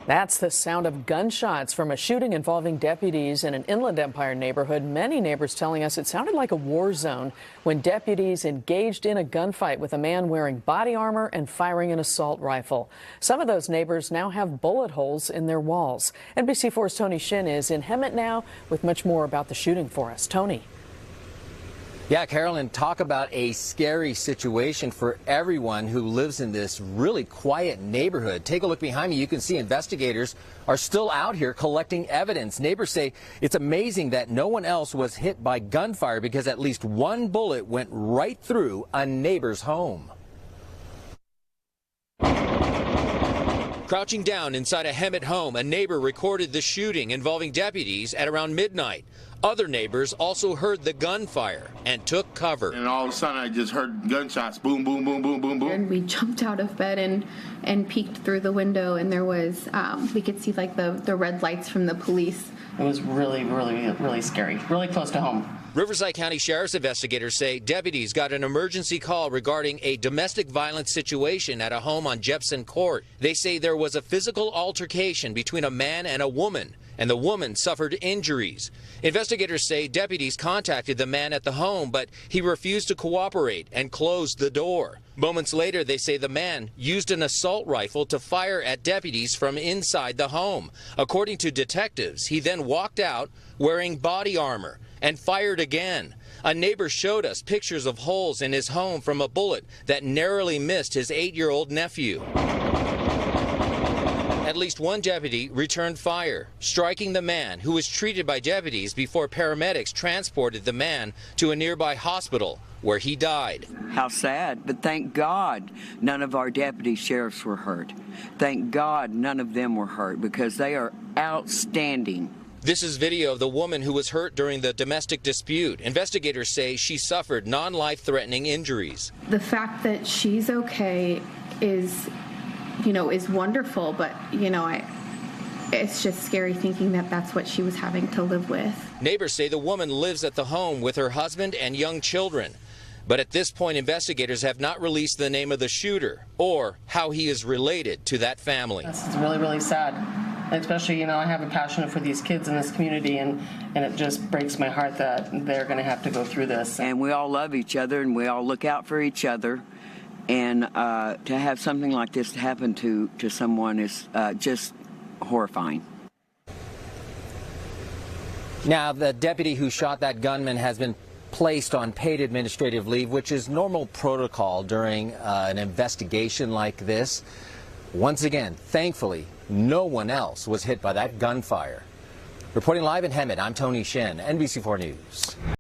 That's the sound of gunshots from a shooting involving deputies in an Inland Empire neighborhood. Many neighbors telling us it sounded like a war zone when deputies engaged in a gunfight with a man wearing body armor and firing an assault rifle. Some of those neighbors now have bullet holes in their walls. NBC4's Tony Shin is in Hemet now with much more about the shooting for us. Tony. Yeah, Carolyn, talk about a scary situation for everyone who lives in this really quiet neighborhood. Take a look behind me. You can see investigators are still out here collecting evidence. Neighbors say it's amazing that no one else was hit by gunfire because at least one bullet went right through a neighbor's home. Crouching down inside a Hemet home, a neighbor recorded the shooting involving deputies at around midnight. Other neighbors also heard the gunfire and took cover. And all of a sudden, I just heard gunshots, boom, boom, boom, boom, boom, boom. And we jumped out of bed and peeked through the window, and there was, we could see like the red lights from the police. It was really, really, really scary, really close to home. Riverside County Sheriff's investigators say deputies got an emergency call regarding a domestic violence situation at a home on Jepson Court. They say there was a physical altercation between a man and a woman, and the woman suffered injuries. Investigators say deputies contacted the man at the home, but he refused to cooperate and closed the door. Moments later, they say the man used an assault rifle to fire at deputies from inside the home. According to detectives, he then walked out wearing body armor and fired again. A neighbor showed us pictures of holes in his home from a bullet that narrowly missed his 8-year-old nephew. At least one deputy returned fire, striking the man, who was treated by deputies before paramedics transported the man to a nearby hospital, where he died. How sad, but thank God none of our deputy sheriffs were hurt. Thank God none of them were hurt, because they are outstanding. This is video of the woman who was hurt during the domestic dispute. Investigators say she suffered non-life-threatening injuries. The fact that she's okay is wonderful, but, it's just scary thinking that that's what she was having to live with. Neighbors say the woman lives at the home with her husband and young children. But at this point, investigators have not released the name of the shooter or how he is related to that family. This is really, really sad. Especially, I have a passion for these kids in this community, and it just breaks my heart that they're going to have to go through this. And we all love each other, and we all look out for each other. And to have something like this happen to someone is just horrifying. Now, the deputy who shot that gunman has been placed on paid administrative leave, which is normal protocol during an investigation like this. Once again, thankfully, no one else was hit by that gunfire. Reporting live in Hemet, I'm Tony Shin, NBC4 News.